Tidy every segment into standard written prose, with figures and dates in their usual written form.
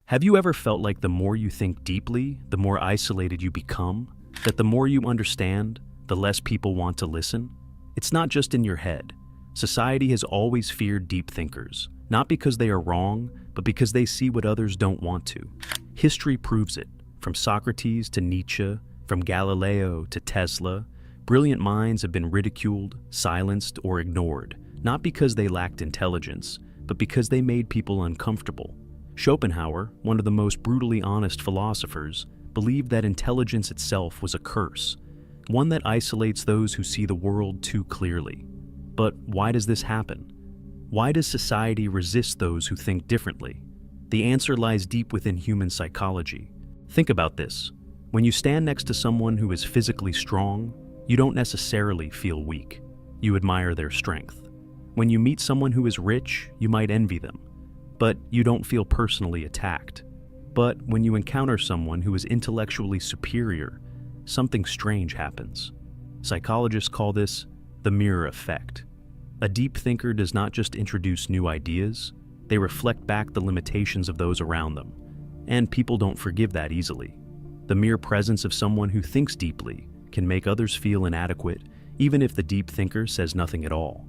Have you ever felt like the more you think deeply, the more isolated you become? That the more you understand, the less people want to listen? It's not just in your head. Society has always feared deep thinkers, not because they are wrong, but because they see what others don't want to. History proves it. From Socrates to Nietzsche, from Galileo to Tesla, brilliant minds have been ridiculed, silenced, or ignored, not because they lacked intelligence, but because they made people uncomfortable. Schopenhauer, one of the most brutally honest philosophers, believed that intelligence itself was a curse, one that isolates those who see the world too clearly. But why does this happen? Why does society resist those who think differently? The answer lies deep within human psychology. Think about this. When you stand next to someone who is physically strong, you don't necessarily feel weak. You admire their strength. When you meet someone who is rich, you might envy them, but you don't feel personally attacked. But when you encounter someone who is intellectually superior, something strange happens. Psychologists call this the mirror effect. A deep thinker does not just introduce new ideas, they reflect back the limitations of those around them. And people don't forgive that easily. The mere presence of someone who thinks deeply can make others feel inadequate, even if the deep thinker says nothing at all.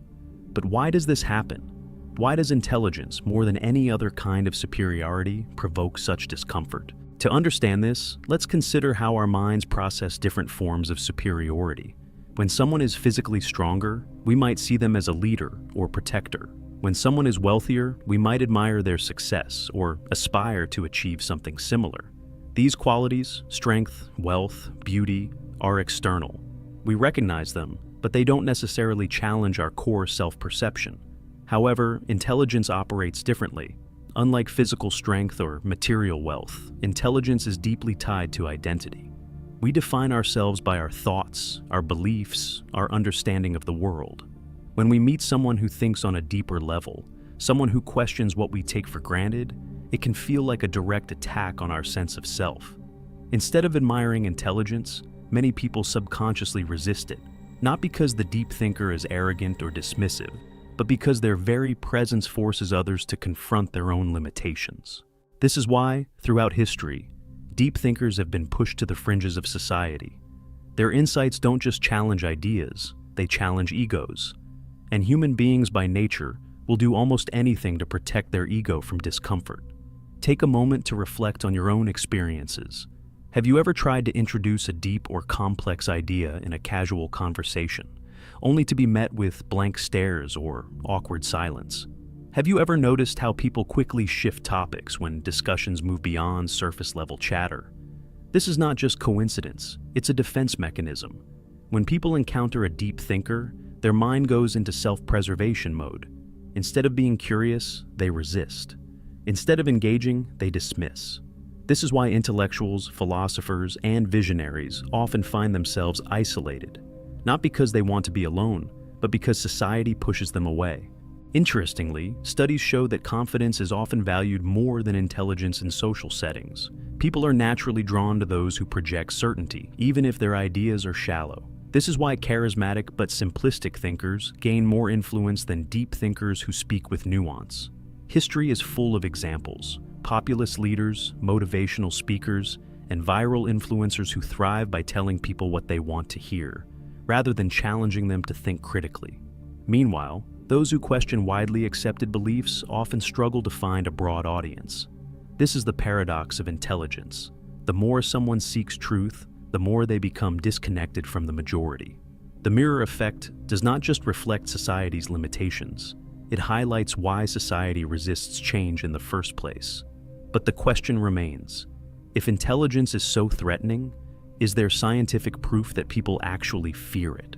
But why does this happen? Why does intelligence, more than any other kind of superiority, provoke such discomfort? To understand this, let's consider how our minds process different forms of superiority. When someone is physically stronger, we might see them as a leader or protector. When someone is wealthier, we might admire their success or aspire to achieve something similar. These qualities, strength, wealth, beauty, are external. We recognize them, but they don't necessarily challenge our core self-perception. However, intelligence operates differently. Unlike physical strength or material wealth, intelligence is deeply tied to identity. We define ourselves by our thoughts, our beliefs, our understanding of the world. When we meet someone who thinks on a deeper level, someone who questions what we take for granted, it can feel like a direct attack on our sense of self. Instead of admiring intelligence, many people subconsciously resist it, not because the deep thinker is arrogant or dismissive, but because their very presence forces others to confront their own limitations. This is why, throughout history, deep thinkers have been pushed to the fringes of society. Their insights don't just challenge ideas, they challenge egos. And human beings by nature will do almost anything to protect their ego from discomfort. Take a moment to reflect on your own experiences. Have you ever tried to introduce a deep or complex idea in a casual conversation, only to be met with blank stares or awkward silence? Have you ever noticed how people quickly shift topics when discussions move beyond surface-level chatter? This is not just coincidence, it's a defense mechanism. When people encounter a deep thinker, their mind goes into self-preservation mode. Instead of being curious, they resist. Instead of engaging, they dismiss. This is why intellectuals, philosophers, and visionaries often find themselves isolated, not because they want to be alone, but because society pushes them away. Interestingly, studies show that confidence is often valued more than intelligence in social settings. People are naturally drawn to those who project certainty, even if their ideas are shallow. This is why charismatic but simplistic thinkers gain more influence than deep thinkers who speak with nuance. History is full of examples: populist leaders, motivational speakers, and viral influencers who thrive by telling people what they want to hear, rather than challenging them to think critically. Meanwhile, those who question widely accepted beliefs often struggle to find a broad audience. This is the paradox of intelligence. The more someone seeks truth, the more they become disconnected from the majority. The mirror effect does not just reflect society's limitations, it highlights why society resists change in the first place. But the question remains: if intelligence is so threatening, is there scientific proof that people actually fear it?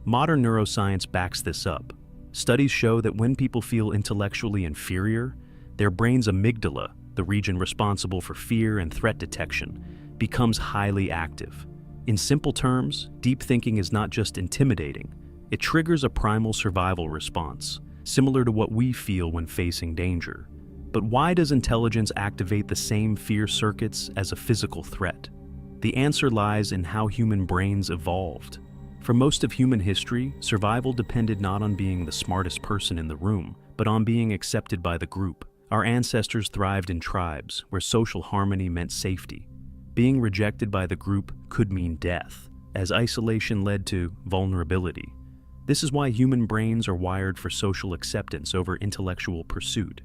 Modern neuroscience backs this up. Studies show that when people feel intellectually inferior, their brain's amygdala, the region responsible for fear and threat detection, becomes highly active. In simple terms, deep thinking is not just intimidating, it triggers a primal survival response, similar to what we feel when facing danger. But why does intelligence activate the same fear circuits as a physical threat? The answer lies in how human brains evolved. For most of human history, survival depended not on being the smartest person in the room, but on being accepted by the group. Our ancestors thrived in tribes where social harmony meant safety. Being rejected by the group could mean death, as isolation led to vulnerability. This is why human brains are wired for social acceptance over intellectual pursuit.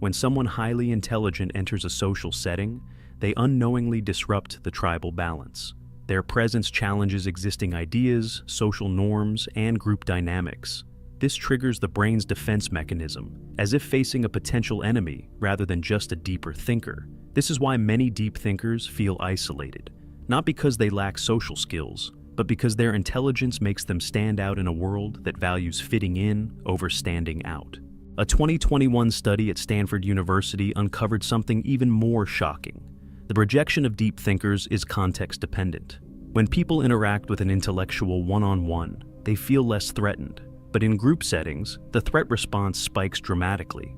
When someone highly intelligent enters a social setting, they unknowingly disrupt the tribal balance. Their presence challenges existing ideas, social norms, and group dynamics. This triggers the brain's defense mechanism, as if facing a potential enemy rather than just a deeper thinker. This is why many deep thinkers feel isolated, not because they lack social skills, but because their intelligence makes them stand out in a world that values fitting in over standing out. A 2021 study at Stanford University uncovered something even more shocking. The rejection of deep thinkers is context-dependent. When people interact with an intellectual one-on-one, they feel less threatened. But in group settings, the threat response spikes dramatically.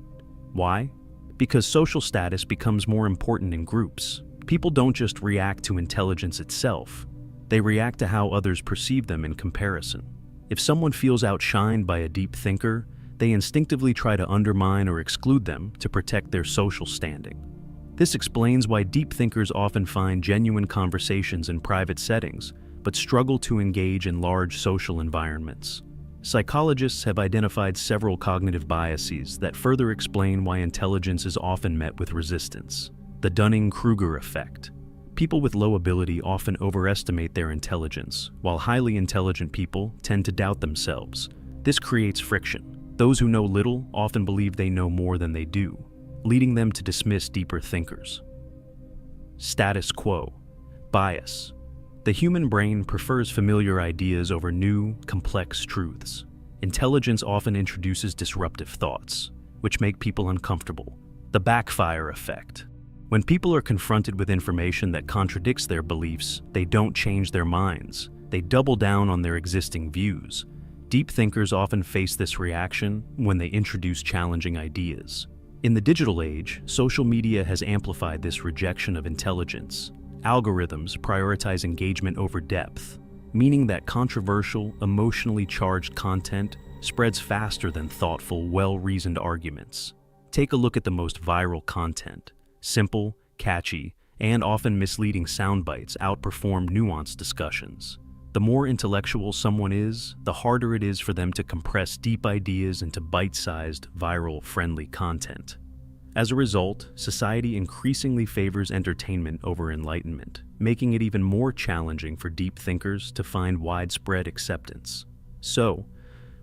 Why? Because social status becomes more important in groups. People don't just react to intelligence itself. They react to how others perceive them in comparison. If someone feels outshined by a deep thinker, they instinctively try to undermine or exclude them to protect their social standing. This explains why deep thinkers often find genuine conversations in private settings, but struggle to engage in large social environments. Psychologists have identified several cognitive biases that further explain why intelligence is often met with resistance. The Dunning-Kruger effect. People with low ability often overestimate their intelligence, while highly intelligent people tend to doubt themselves. This creates friction. Those who know little often believe they know more than they do, leading them to dismiss deeper thinkers. Status quo. Bias. The human brain prefers familiar ideas over new, complex truths. Intelligence often introduces disruptive thoughts, which make people uncomfortable. The backfire effect. When people are confronted with information that contradicts their beliefs, they don't change their minds. They double down on their existing views. Deep thinkers often face this reaction when they introduce challenging ideas. In the digital age, social media has amplified this rejection of intelligence. Algorithms prioritize engagement over depth, meaning that controversial, emotionally charged content spreads faster than thoughtful, well-reasoned arguments. Take a look at the most viral content. Simple, catchy, and often misleading sound bites outperform nuanced discussions. The more intellectual someone is, the harder it is for them to compress deep ideas into bite-sized, viral-friendly content. As a result, society increasingly favors entertainment over enlightenment, making it even more challenging for deep thinkers to find widespread acceptance. So,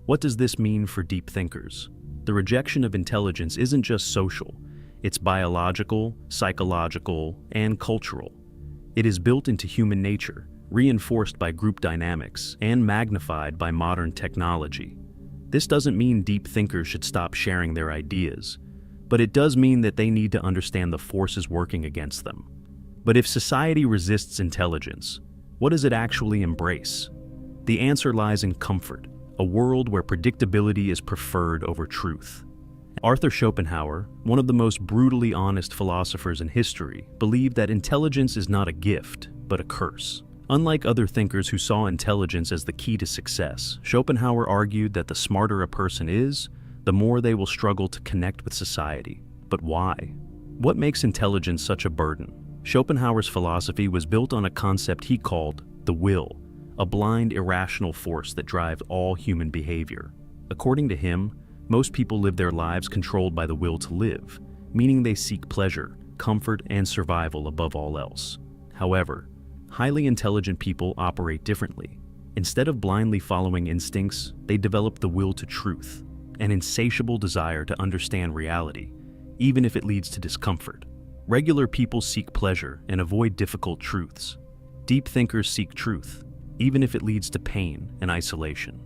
what does this mean for deep thinkers? The rejection of intelligence isn't just social, it's biological, psychological, and cultural. It is built into human nature, reinforced by group dynamics, and magnified by modern technology. This doesn't mean deep thinkers should stop sharing their ideas, but it does mean that they need to understand the forces working against them. But if society resists intelligence, what does it actually embrace? The answer lies in comfort, a world where predictability is preferred over truth. Arthur Schopenhauer, one of the most brutally honest philosophers in history, believed that intelligence is not a gift, but a curse. Unlike other thinkers who saw intelligence as the key to success, Schopenhauer argued that the smarter a person is, the more they will struggle to connect with society. But why? What makes intelligence such a burden? Schopenhauer's philosophy was built on a concept he called the will, a blind, irrational force that drives all human behavior. According to him, most people live their lives controlled by the will to live, meaning they seek pleasure, comfort, and survival above all else. However, highly intelligent people operate differently. Instead of blindly following instincts, they develop the will to truth, an insatiable desire to understand reality, even if it leads to discomfort. Regular people seek pleasure and avoid difficult truths. Deep thinkers seek truth, even if it leads to pain and isolation.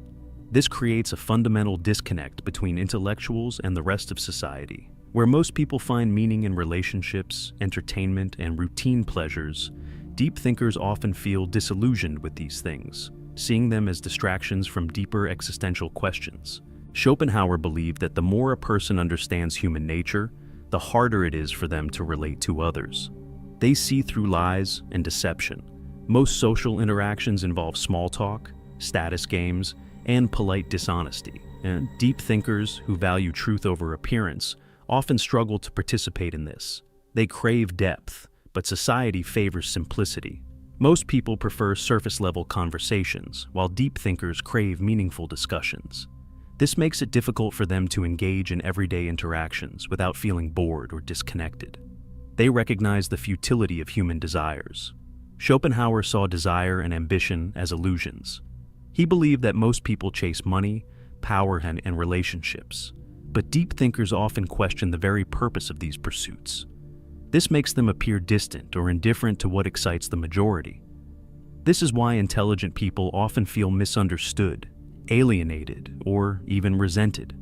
This creates a fundamental disconnect between intellectuals and the rest of society. Where most people find meaning in relationships, entertainment, and routine pleasures, deep thinkers often feel disillusioned with these things, seeing them as distractions from deeper existential questions. Schopenhauer believed that the more a person understands human nature, the harder it is for them to relate to others. They see through lies and deception. Most social interactions involve small talk, status games, and polite dishonesty. And deep thinkers who value truth over appearance often struggle to participate in this. They crave depth, but society favors simplicity. Most people prefer surface-level conversations, while deep thinkers crave meaningful discussions. This makes it difficult for them to engage in everyday interactions without feeling bored or disconnected. They recognize the futility of human desires. Schopenhauer saw desire and ambition as illusions. He believed that most people chase money, power, and relationships. But deep thinkers often question the very purpose of these pursuits. This makes them appear distant or indifferent to what excites the majority. This is why intelligent people often feel misunderstood, alienated, or even resented.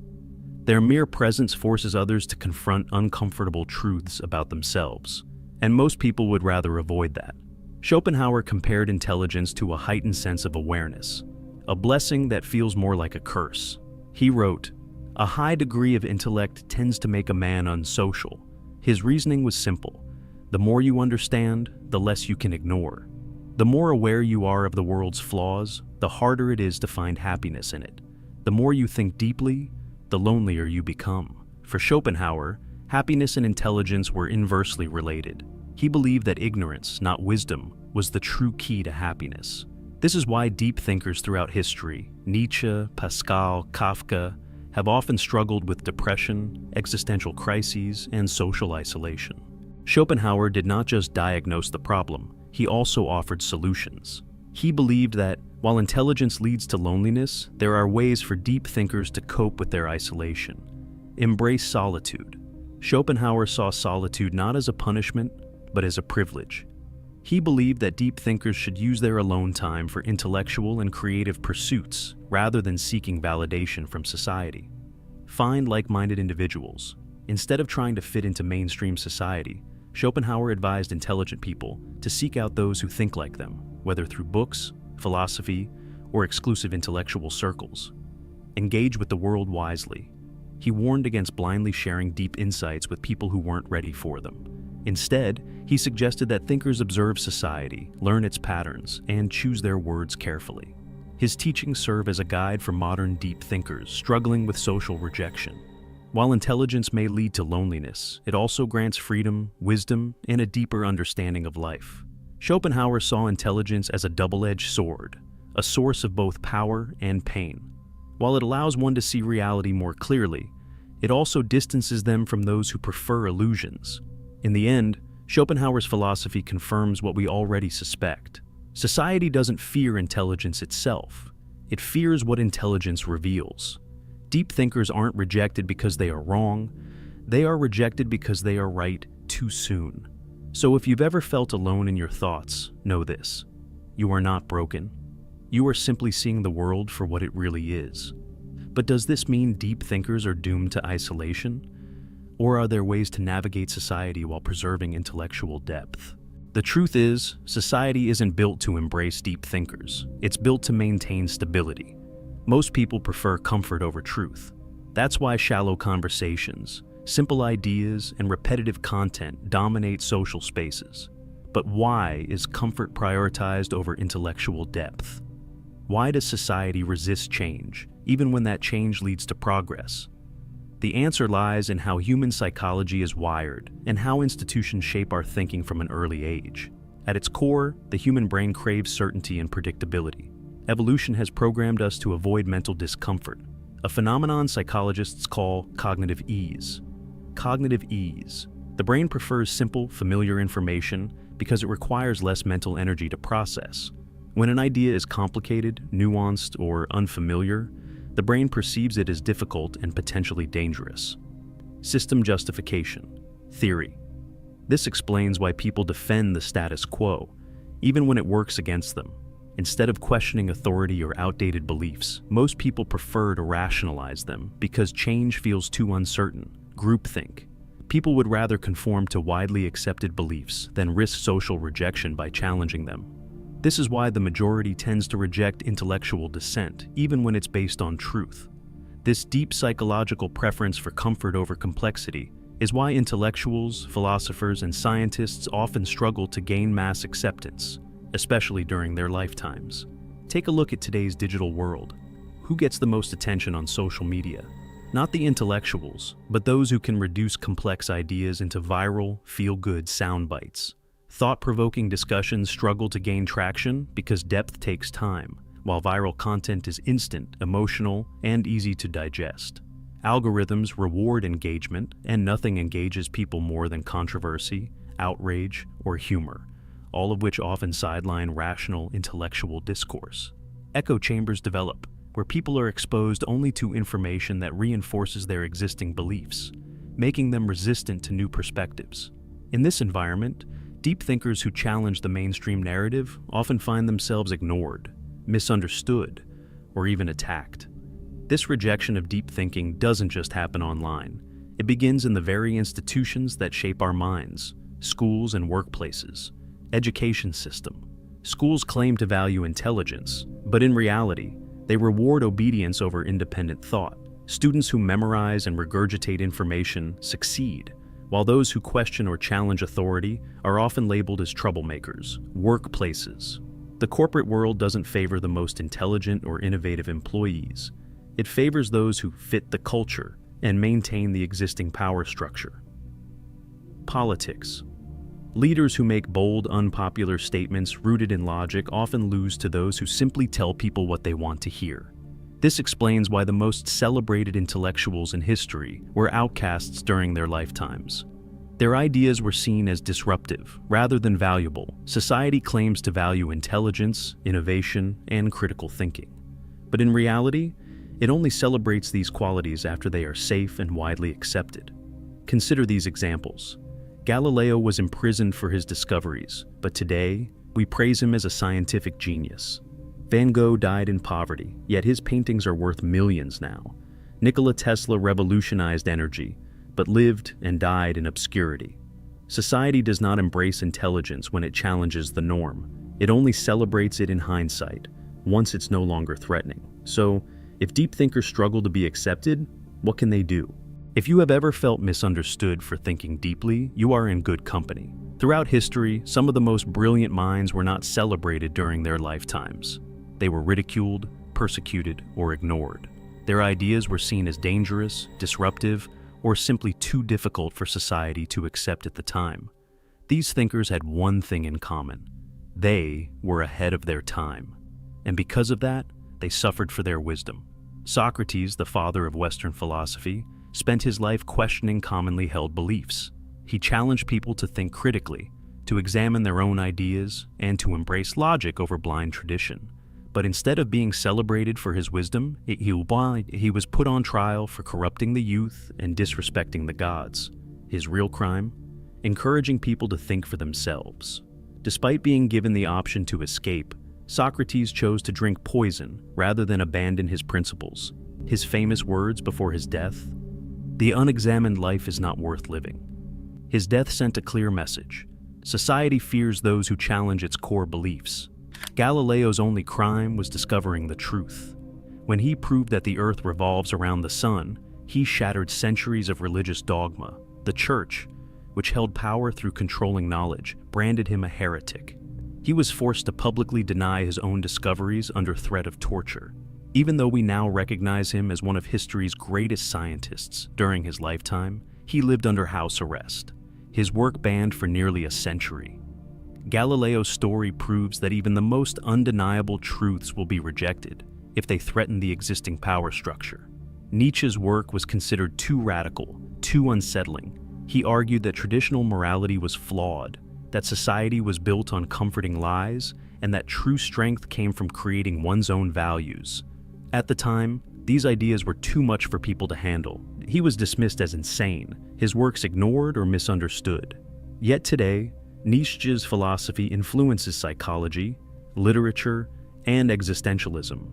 Their mere presence forces others to confront uncomfortable truths about themselves, and most people would rather avoid that. Schopenhauer compared intelligence to a heightened sense of awareness, a blessing that feels more like a curse. He wrote, "A high degree of intellect tends to make a man unsocial." His reasoning was simple. The more you understand, the less you can ignore. The more aware you are of the world's flaws, the harder it is to find happiness in it. The more you think deeply, the lonelier you become. For Schopenhauer, happiness and intelligence were inversely related. He believed that ignorance, not wisdom, was the true key to happiness. This is why deep thinkers throughout history, Nietzsche, Pascal, Kafka, have often struggled with depression, existential crises, and social isolation. Schopenhauer did not just diagnose the problem, he also offered solutions. He believed that, while intelligence leads to loneliness, there are ways for deep thinkers to cope with their isolation. Embrace solitude. Schopenhauer saw solitude not as a punishment, but as a privilege. He believed that deep thinkers should use their alone time for intellectual and creative pursuits rather than seeking validation from society. Find like-minded individuals. Instead of trying to fit into mainstream society, Schopenhauer advised intelligent people to seek out those who think like them, whether through books, philosophy, or exclusive intellectual circles. Engage with the world wisely. He warned against blindly sharing deep insights with people who weren't ready for them. Instead, he suggested that thinkers observe society, learn its patterns, and choose their words carefully. His teachings serve as a guide for modern deep thinkers struggling with social rejection. While intelligence may lead to loneliness, it also grants freedom, wisdom, and a deeper understanding of life. Schopenhauer saw intelligence as a double-edged sword, a source of both power and pain. While it allows one to see reality more clearly, it also distances them from those who prefer illusions. In the end, Schopenhauer's philosophy confirms what we already suspect. Society doesn't fear intelligence itself. It fears what intelligence reveals. Deep thinkers aren't rejected because they are wrong. They are rejected because they are right too soon. So if you've ever felt alone in your thoughts, know this: you are not broken. You are simply seeing the world for what it really is. But does this mean deep thinkers are doomed to isolation? Or are there ways to navigate society while preserving intellectual depth? The truth is, society isn't built to embrace deep thinkers. It's built to maintain stability. Most people prefer comfort over truth. That's why shallow conversations, simple ideas, and repetitive content dominate social spaces. But why is comfort prioritized over intellectual depth? Why does society resist change, even when that change leads to progress? The answer lies in how human psychology is wired and how institutions shape our thinking from an early age. At its core, the human brain craves certainty and predictability. Evolution has programmed us to avoid mental discomfort, a phenomenon psychologists call cognitive ease. Cognitive ease. The brain prefers simple, familiar information because it requires less mental energy to process. When an idea is complicated, nuanced, or unfamiliar, the brain perceives it as difficult and potentially dangerous. System justification. Theory. This explains why people defend the status quo, even when it works against them. Instead of questioning authority or outdated beliefs, most people prefer to rationalize them because change feels too uncertain. Groupthink. People would rather conform to widely accepted beliefs than risk social rejection by challenging them. This is why the majority tends to reject intellectual dissent, even when it's based on truth. This deep psychological preference for comfort over complexity is why intellectuals, philosophers, and scientists often struggle to gain mass acceptance, especially during their lifetimes. Take a look at today's digital world. Who gets the most attention on social media? Not the intellectuals, but those who can reduce complex ideas into viral, feel-good sound bites. Thought-provoking discussions struggle to gain traction because depth takes time, while viral content is instant, emotional, and easy to digest. Algorithms reward engagement, and nothing engages people more than controversy, outrage, or humor, all of which often sideline rational, intellectual discourse. Echo chambers develop, where people are exposed only to information that reinforces their existing beliefs, making them resistant to new perspectives. In this environment, deep thinkers who challenge the mainstream narrative often find themselves ignored, misunderstood, or even attacked. This rejection of deep thinking doesn't just happen online. It begins in the very institutions that shape our minds: schools and workplaces, education system. Schools claim to value intelligence, but in reality, they reward obedience over independent thought. Students who memorize and regurgitate information succeed, while those who question or challenge authority are often labeled as troublemakers. Workplaces. The corporate world doesn't favor the most intelligent or innovative employees. It favors those who fit the culture and maintain the existing power structure. Politics. Leaders who make bold, unpopular statements rooted in logic often lose to those who simply tell people what they want to hear. This explains why the most celebrated intellectuals in history were outcasts during their lifetimes. Their ideas were seen as disruptive rather than valuable. Society claims to value intelligence, innovation, and critical thinking. But in reality, it only celebrates these qualities after they are safe and widely accepted. Consider these examples. Galileo was imprisoned for his discoveries, but today, we praise him as a scientific genius. Van Gogh died in poverty, yet his paintings are worth millions now. Nikola Tesla revolutionized energy, but lived and died in obscurity. Society does not embrace intelligence when it challenges the norm. It only celebrates it in hindsight, once it's no longer threatening. So, if deep thinkers struggle to be accepted, what can they do? If you have ever felt misunderstood for thinking deeply, you are in good company. Throughout history, some of the most brilliant minds were not celebrated during their lifetimes. They were ridiculed, persecuted, or ignored. Their ideas were seen as dangerous, disruptive, or simply too difficult for society to accept at the time. These thinkers had one thing in common: they were ahead of their time. And because of that, they suffered for their wisdom. Socrates, the father of Western philosophy, spent his life questioning commonly held beliefs. He challenged people to think critically, to examine their own ideas, and to embrace logic over blind tradition. But instead of being celebrated for his wisdom, he was put on trial for corrupting the youth and disrespecting the gods. His real crime? Encouraging people to think for themselves. Despite being given the option to escape, Socrates chose to drink poison rather than abandon his principles. His famous words before his death: "The unexamined life is not worth living." His death sent a clear message. Society fears those who challenge its core beliefs. Galileo's only crime was discovering the truth. When he proved that the earth revolves around the sun, he shattered centuries of religious dogma. The church, which held power through controlling knowledge, branded him a heretic. He was forced to publicly deny his own discoveries under threat of torture. Even though we now recognize him as one of history's greatest scientists, during his lifetime, he lived under house arrest. His work banned for nearly a century. Galileo's story proves that even the most undeniable truths will be rejected if they threaten the existing power structure. Nietzsche's work was considered too radical, too unsettling. He argued that traditional morality was flawed, that society was built on comforting lies, and that true strength came from creating one's own values. At the time, these ideas were too much for people to handle. He was dismissed as insane, his works ignored or misunderstood. Yet today, Nietzsche's philosophy influences psychology, literature, and existentialism.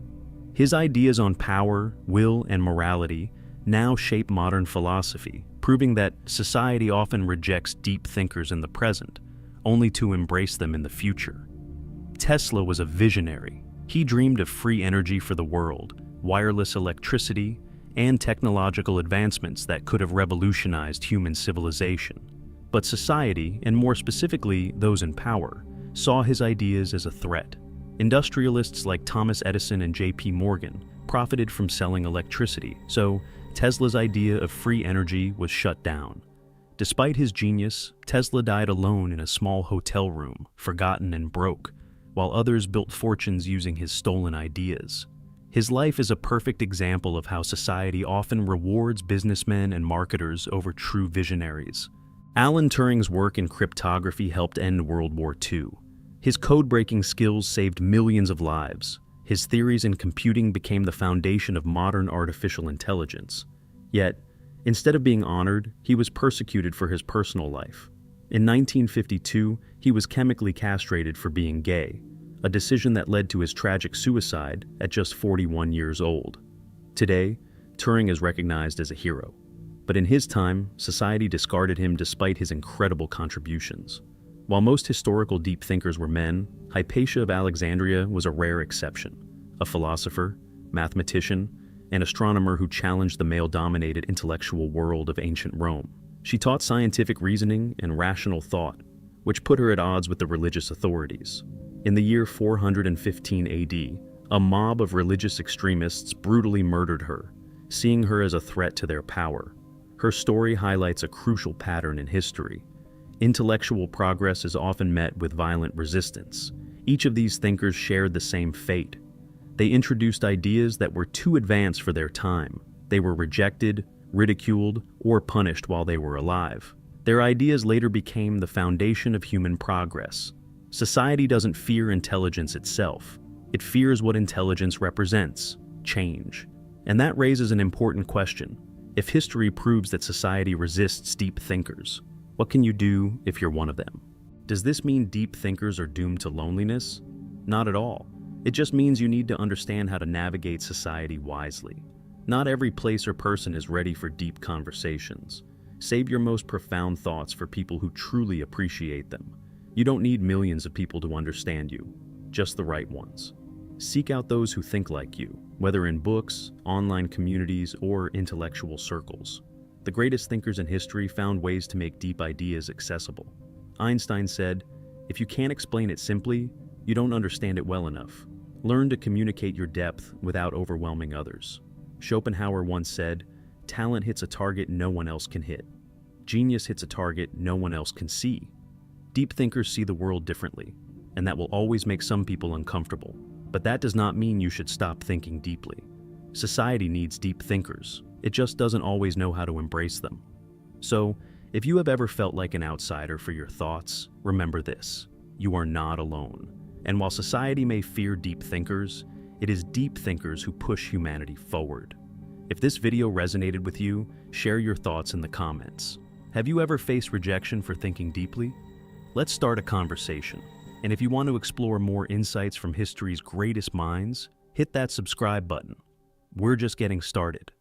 His ideas on power, will, and morality now shape modern philosophy, proving that society often rejects deep thinkers in the present, only to embrace them in the future. Tesla was a visionary. He dreamed of free energy for the world, wireless electricity, and technological advancements that could have revolutionized human civilization. But society, and more specifically those in power, saw his ideas as a threat. Industrialists like Thomas Edison and J.P. Morgan profited from selling electricity, so Tesla's idea of free energy was shut down. Despite his genius, Tesla died alone in a small hotel room, forgotten and broke, while others built fortunes using his stolen ideas. His life is a perfect example of how society often rewards businessmen and marketers over true visionaries. Alan Turing's work in cryptography helped end World War II. His code-breaking skills saved millions of lives. His theories in computing became the foundation of modern artificial intelligence. Yet, instead of being honored, he was persecuted for his personal life. In 1952, he was chemically castrated for being gay, a decision that led to his tragic suicide at just 41 years old. Today, Turing is recognized as a hero. But in his time, society discarded him despite his incredible contributions. While most historical deep thinkers were men, Hypatia of Alexandria was a rare exception, a philosopher, mathematician, and astronomer who challenged the male-dominated intellectual world of ancient Rome. She taught scientific reasoning and rational thought, which put her at odds with the religious authorities. In the year 415 AD, a mob of religious extremists brutally murdered her, seeing her as a threat to their power. Her story highlights a crucial pattern in history. Intellectual progress is often met with violent resistance. Each of these thinkers shared the same fate. They introduced ideas that were too advanced for their time. They were rejected, ridiculed, or punished while they were alive. Their ideas later became the foundation of human progress. Society doesn't fear intelligence itself. It fears what intelligence represents: change. And that raises an important question. If history proves that society resists deep thinkers, what can you do if you're one of them? Does this mean deep thinkers are doomed to loneliness? Not at all. It just means you need to understand how to navigate society wisely. Not every place or person is ready for deep conversations. Save your most profound thoughts for people who truly appreciate them. You don't need millions of people to understand you, just the right ones. Seek out those who think like you, whether in books, online communities, or intellectual circles. The greatest thinkers in history found ways to make deep ideas accessible. Einstein said, "If you can't explain it simply, you don't understand it well enough." Learn to communicate your depth without overwhelming others. Schopenhauer once said, "Talent hits a target no one else can hit. Genius hits a target no one else can see." Deep thinkers see the world differently, and that will always make some people uncomfortable. But that does not mean you should stop thinking deeply. Society needs deep thinkers. It just doesn't always know how to embrace them. So, if you have ever felt like an outsider for your thoughts, remember this: you are not alone. And while society may fear deep thinkers, it is deep thinkers who push humanity forward. If this video resonated with you, share your thoughts in the comments. Have you ever faced rejection for thinking deeply? Let's start a conversation. And if you want to explore more insights from history's greatest minds, hit that subscribe button. We're just getting started.